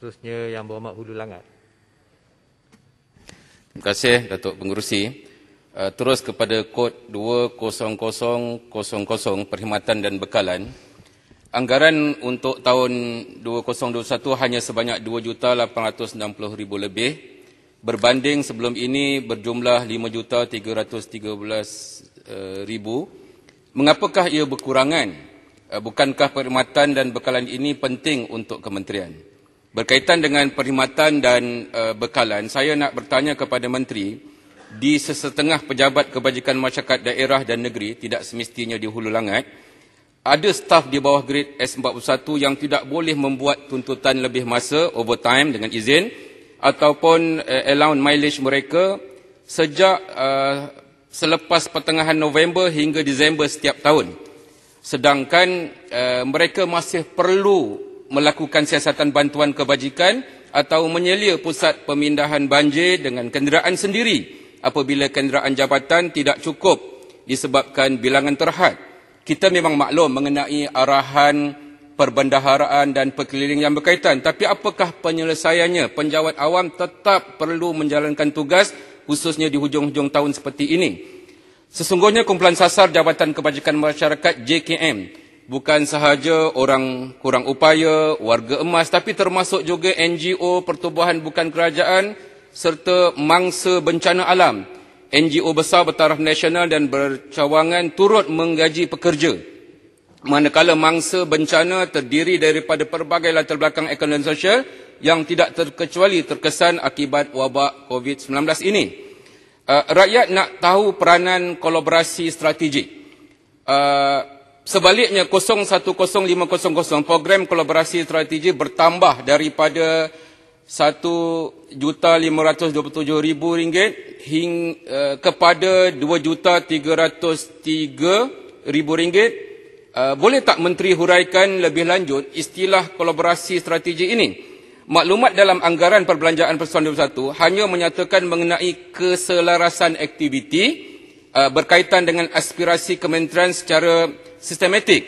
Seterusnya Yang Berhormat Hulu Langat. Terima kasih Datuk Pengerusi. Terus kepada kod 20000 Perkhidmatan dan Bekalan. Anggaran untuk tahun 2021 hanya sebanyak 2,860,000 lebih. Berbanding sebelum ini berjumlah 5,313,000. Mengapakah ia berkurangan? Bukankah perkhidmatan dan bekalan ini penting untuk kementerian? Berkaitan dengan perkhidmatan dan bekalan, saya nak bertanya kepada Menteri, di sesetengah pejabat kebajikan masyarakat daerah dan negeri, tidak semestinya di Hulu Langat, ada staf di bawah grade S41 yang tidak boleh membuat tuntutan lebih masa, overtime dengan izin, ataupun allowance mileage mereka sejak selepas pertengahan November hingga Disember setiap tahun. Sedangkan mereka masih perlu melakukan siasatan bantuan kebajikan atau menyelia pusat pemindahan banjir dengan kenderaan sendiri apabila kenderaan jabatan tidak cukup disebabkan bilangan terhad. Kita memang maklum mengenai arahan perbendaharaan dan perkeliling yang berkaitan, tapi apakah penyelesaiannya? Penjawat awam tetap perlu menjalankan tugas khususnya di hujung-hujung tahun seperti ini. Sesungguhnya kumpulan sasar Jabatan Kebajikan Masyarakat JKM bukan sahaja orang kurang upaya, warga emas, tapi termasuk juga NGO, pertubuhan bukan kerajaan serta mangsa bencana alam. NGO besar bertaraf nasional dan bercawangan turut menggaji pekerja. Manakala mangsa bencana terdiri daripada pelbagai latar belakang ekonomi dan sosial yang tidak terkecuali terkesan akibat wabak COVID-19 ini. Rakyat nak tahu peranan kolaborasi strategik. Sebaliknya 010500 program kolaborasi strategi bertambah daripada RM1,527,000 hingga kepada RM2,303,000. Boleh tak Menteri huraikan lebih lanjut istilah kolaborasi strategi ini? Maklumat dalam anggaran perbelanjaan Persatuan 2021 hanya menyatakan mengenai keselarasan aktiviti berkaitan dengan aspirasi kementerian secara sistematik.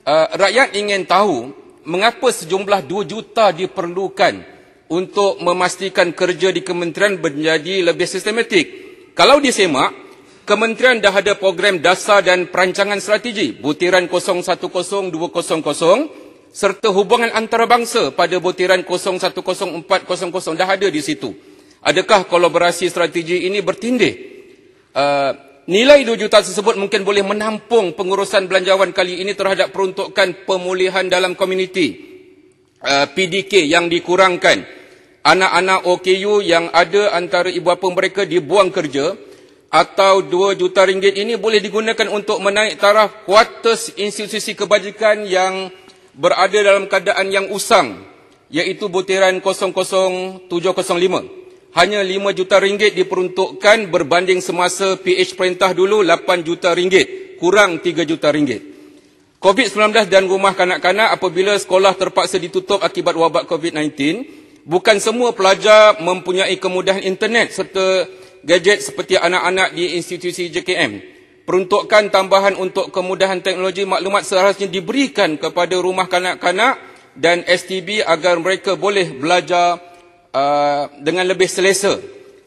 Rakyat ingin tahu mengapa sejumlah 2 juta diperlukan untuk memastikan kerja di kementerian menjadi lebih sistematik. Kalau disemak, kementerian dah ada program dasar dan perancangan strategi, butiran 010200 serta hubungan antarabangsa pada butiran 010400 dah ada di situ. Adakah kolaborasi strategi ini bertindih? Nilai 2 juta tersebut mungkin boleh menampung pengurusan belanjawan kali ini terhadap peruntukan pemulihan dalam komuniti. PDK yang dikurangkan. Anak-anak OKU yang ada antara ibu bapa mereka dibuang kerja. Atau 2 juta ringgit ini boleh digunakan untuk menaik taraf kuartus institusi kebajikan yang berada dalam keadaan yang usang. Iaitu butiran 00705. Hanya 5 juta ringgit diperuntukkan berbanding semasa PH Perintah dulu 8 juta ringgit, kurang 3 juta ringgit. COVID-19 dan rumah kanak-kanak apabila sekolah terpaksa ditutup akibat wabak COVID-19, bukan semua pelajar mempunyai kemudahan internet serta gadget seperti anak-anak di institusi JKM. Peruntukan tambahan untuk kemudahan teknologi maklumat seharusnya diberikan kepada rumah kanak-kanak dan STB agar mereka boleh belajar dengan lebih selesa.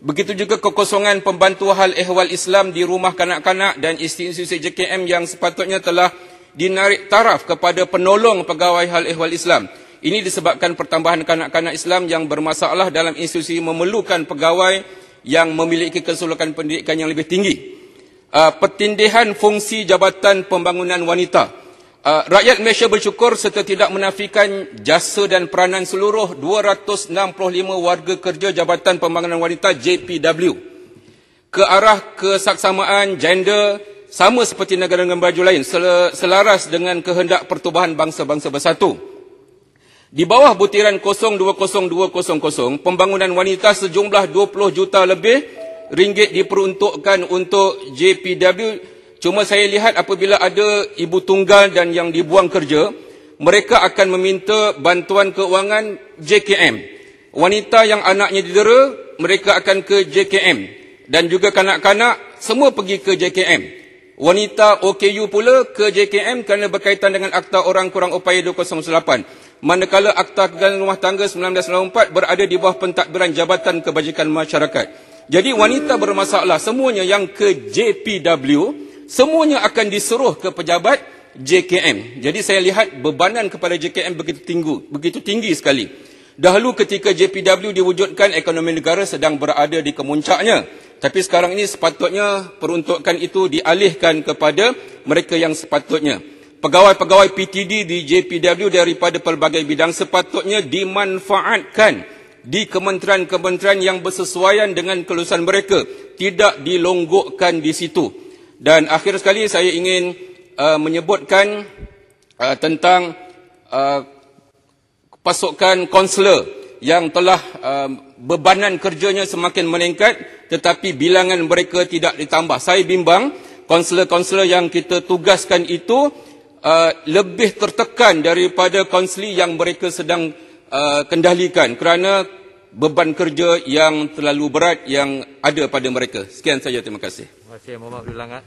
Begitu juga kekosongan pembantu hal ehwal Islam di rumah kanak-kanak dan institusi JKM yang sepatutnya telah dinarik taraf kepada penolong pegawai hal ehwal Islam. Ini disebabkan pertambahan kanak-kanak Islam yang bermasalah dalam institusi memerlukan pegawai yang memiliki keseluruhan pendidikan yang lebih tinggi. Pertindihan fungsi Jabatan Pembangunan Wanita. Rakyat Malaysia bersyukur serta tidak menafikan jasa dan peranan seluruh 265 warga kerja Jabatan Pembangunan Wanita JPW ke arah kesaksamaan gender sama seperti negara-negara maju lain, selaras dengan kehendak pertubuhan bangsa-bangsa bersatu. Di bawah butiran 020200 pembangunan wanita sejumlah 20 juta lebih ringgit diperuntukkan untuk JPW. Cuma saya lihat apabila ada ibu tunggal dan yang dibuang kerja, mereka akan meminta bantuan keuangan JKM. Wanita yang anaknya didera, mereka akan ke JKM. Dan juga kanak-kanak, semua pergi ke JKM. Wanita OKU pula ke JKM kerana berkaitan dengan Akta Orang Kurang Upaya 208. manakala Akta Kegangan Rumah Tangga 1994 berada di bawah pentadbiran Jabatan Kebajikan Masyarakat. Jadi wanita bermasalah semuanya yang ke JPW, semuanya akan disuruh ke pejabat JKM. Jadi saya lihat bebanan kepada JKM begitu tinggi sekali. Dahulu ketika JPW diwujudkan, ekonomi negara sedang berada di kemuncaknya. Tapi sekarang ini sepatutnya peruntukan itu dialihkan kepada mereka yang sepatutnya. Pegawai-pegawai PTD di JPW daripada pelbagai bidang sepatutnya dimanfaatkan di kementerian-kementerian yang bersesuaian dengan kelulusan mereka, tidak dilonggokkan di situ. Dan akhir sekali saya ingin menyebutkan tentang pasukan konselor yang telah bebanan kerjanya semakin meningkat tetapi bilangan mereka tidak ditambah. Saya bimbang konselor-konselor yang kita tugaskan itu lebih tertekan daripada konseling yang mereka sedang kendalikan kerana beban kerja yang terlalu berat yang ada pada mereka. Sekian saja, terima kasih. Terima kasih Muhammad Abdul Langat.